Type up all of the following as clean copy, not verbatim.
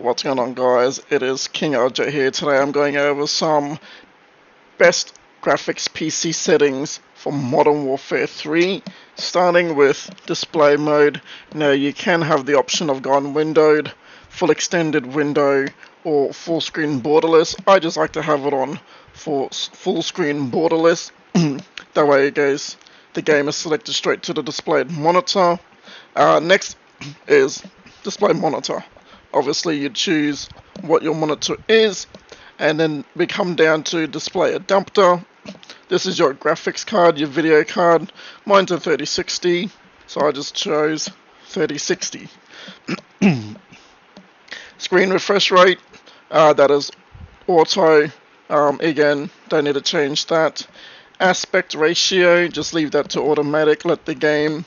What's going on, guys? It is KingLJ here. Today I'm going over some best graphics PC settings for Modern Warfare 3, starting with display mode. Now you can have the option of gone windowed, full extended window, or full screen borderless. I just like to have it on for full screen borderless. That way the game is selected straight to the displayed monitor. Next is display monitor. Obviously you choose what your monitor is, and then we come down to display adapter. This is your graphics card, your video card. Mine's a 3060, so I just chose 3060. Screen refresh rate, that is auto. Again, don't need to change that. Aspect ratio, just leave that to automatic. Let the game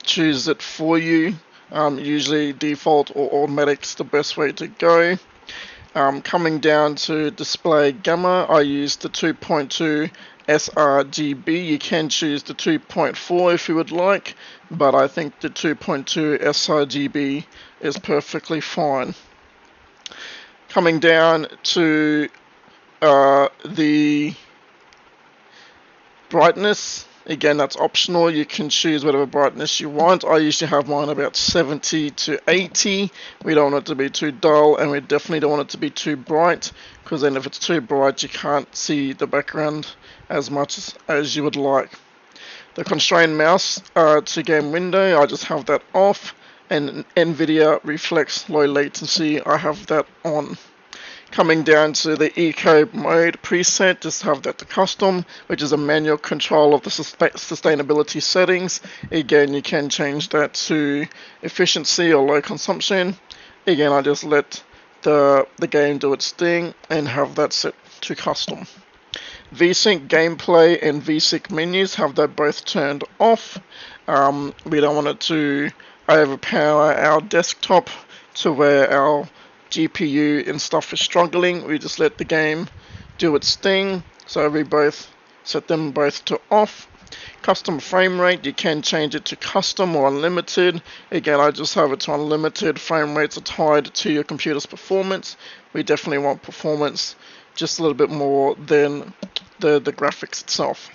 choose it for you. Usually default or automatic is the best way to go. Coming down to display gamma, I use the 2.2 sRGB. You can choose the 2.4 if you would like, but I think the 2.2 sRGB is perfectly fine. Coming down to the brightness, again, that's optional. You can choose whatever brightness you want. I usually have mine about 70 to 80. We don't want it to be too dull, and we definitely don't want it to be too bright, because then if it's too bright you can't see the background as much as you would like. The constrained mouse to game window, I just have that off, and NVIDIA Reflex low latency, I have that on. Coming down to the eco mode preset, just have that to custom, which is a manual control of the sustainability settings. Again, you can change that to efficiency or low consumption. Again, I just let the game do its thing and have that set to custom. VSync gameplay and VSync menus, have that both turned off. We don't want it to overpower our desktop to where our GPU and stuff is struggling. We just let the game do its thing, so we both set them both to off. Custom frame rate, you can change it to custom or unlimited. Again, I just have it to unlimited. Frame rates are tied to your computer's performance. We definitely want performance just a little bit more than the graphics itself.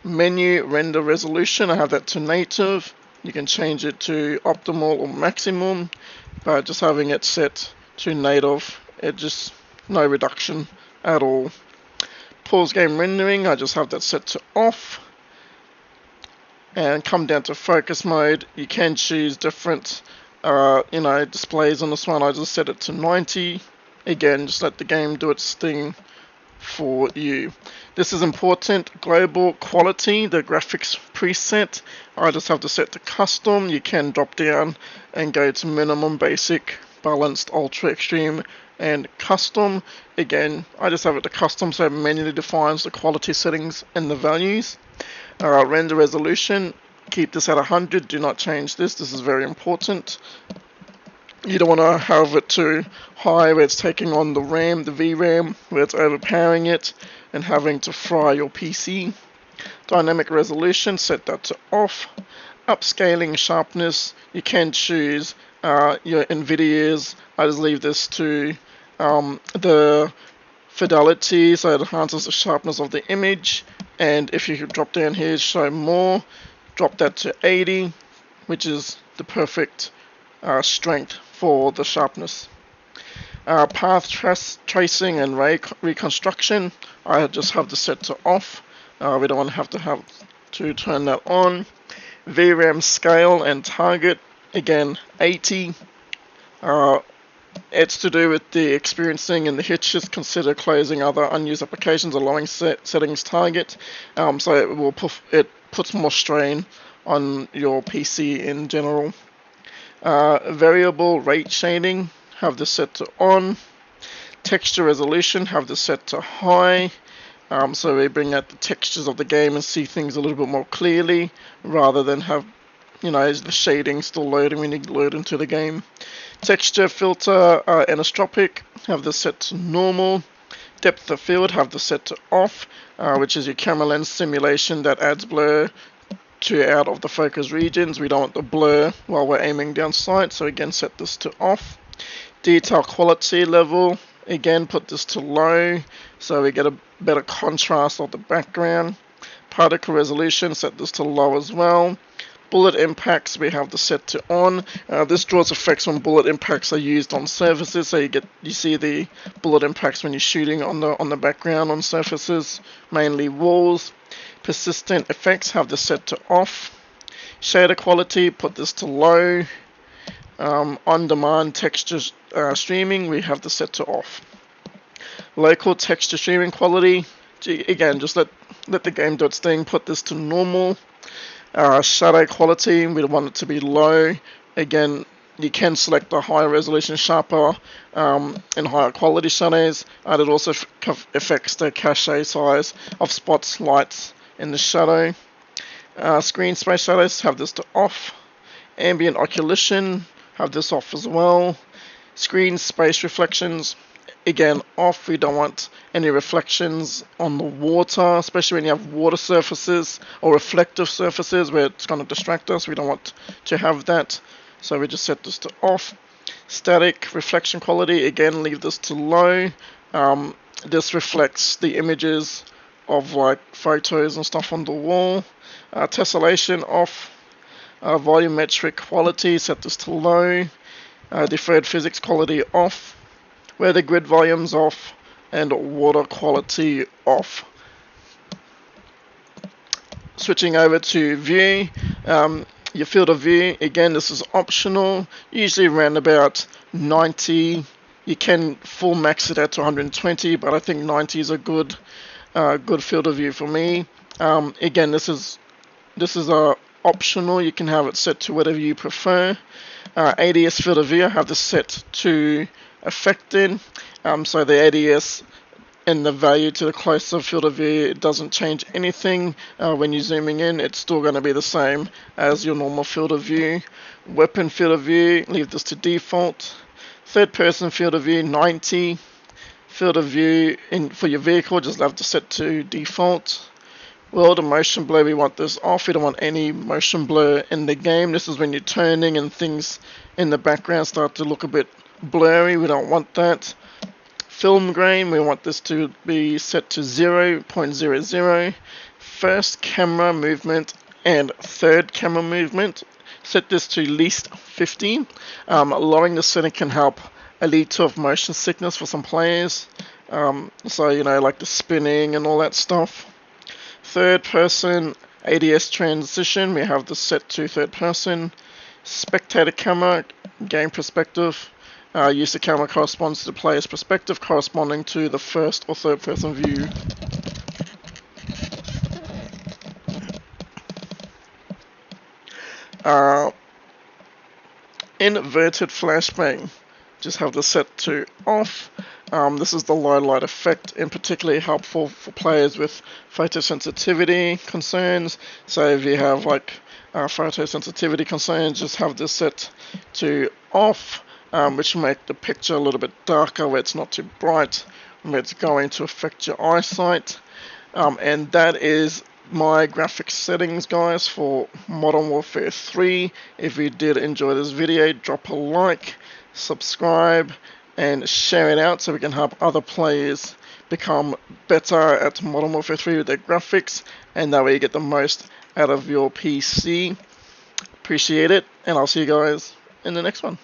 Menu render resolution, I have that to native. You can change it to optimal or maximum, but just having it set to native, it just no reduction at all. Pause game rendering, I just have that set to off. And come down to focus mode, you can choose different displays on this one. I just set it to 90. Again, just let the game do its thing for you. This is important. Global quality, the graphics preset, I just have to set to custom. You can drop down and go to minimum, basic, balanced, ultra, extreme, and custom. Again, I just have it to custom, so it manually defines the quality settings and the values. Render resolution, keep this at 100. Do not change this. This is very important. You don't want to have it too high where it's taking on the RAM, the VRAM, where it's overpowering it and having to fry your PC. Dynamic resolution, set that to off. Upscaling sharpness, you can choose your NVIDIA's. I just leave this to the Fidelity, so it enhances the sharpness of the image. And if you could drop down here, show more, drop that to 80, which is the perfect strength for the sharpness. Path tracing and ray reconstruction, I just have the set to off. We don't want to have to turn that on. VRAM scale and target, again 80. It's to do with the experiencing and the hitches. Consider closing other unused applications, allowing settings target. So it puts more strain on your PC in general. Variable rate shading, have this set to on. Texture resolution, have this set to high. So we bring out the textures of the game and see things a little bit more clearly, rather than have the shading still loading when you load into the game. Texture filter anisotropic, have this set to normal. Depth of field, have this set to off, which is your camera lens simulation that adds blur to out of the focus regions. We don't want the blur while we're aiming down sight, so again set this to off. Detail quality level, again put this to low so we get a better contrast of the background. Particle resolution, set this to low as well. Bullet impacts, we have this set to on. This draws effects when bullet impacts are used on surfaces, so you see the bullet impacts when you're shooting on the background on surfaces, mainly walls. Persistent effects, have this set to off. Shader quality, put this to low. On-demand texture streaming, we have this set to off. Local texture streaming quality, again, just let the game do its thing. Put this to normal. Shadow quality, we want it to be low. Again, you can select the higher resolution, sharper, and higher quality shadows. And it also affects the cache size of spots, lights in the shadow. Screen space shadows, have this to off. Ambient occlusion, have this off as well. Screen space reflections, again off. We don't want any reflections on the water, especially when you have water surfaces or reflective surfaces where it's going to distract us. We don't want to have that, so we just set this to off. Static reflection quality, again leave this to low. This reflects the images of like photos and stuff on the wall. Tessellation off. Volumetric quality, set this to low. Deferred physics quality off. Weather grid volumes off, and water quality off. Switching over to view, your field of view, again this is optional, usually around about 90. You can full max it out to 120, but I think 90 is a good field of view for me. Again, this is optional, you can have it set to whatever you prefer. ADS field of view, I have this set to affected, so the ADS and the value to the closer field of view, it doesn't change anything. When you're zooming in, it's still going to be the same as your normal field of view. Weapon field of view, leave this to default. Third person field of view, 90. Field of view for your vehicle, just have to set to default. World and motion blur, we want this off. We don't want any motion blur in the game. This is when you're turning and things in the background start to look a bit blurry. We don't want that. Film grain, we want this to be set to 0.00. First camera movement and third camera movement, set this to least 15. Lowering the setting can help lead to motion sickness for some players. So you know, like the spinning and all that stuff. Third person ADS transition, we have this set to third person. Spectator camera, game perspective. Use the camera corresponds to the player's perspective, corresponding to the first or third person view. Inverted flashbang, just have this set to off. This is the low light effect, and particularly helpful for players with photosensitivity concerns. So if you have like photosensitivity concerns, just have this set to off, which will make the picture a little bit darker where it's not too bright, where it's going to affect your eyesight. And that is my graphics settings, guys, for Modern Warfare 3. If you did enjoy this video, drop a like, subscribe, and share it out so we can help other players become better at Modern Warfare 3 with their graphics, and that way you get the most out of your PC. Appreciate it, and I'll see you guys in the next one.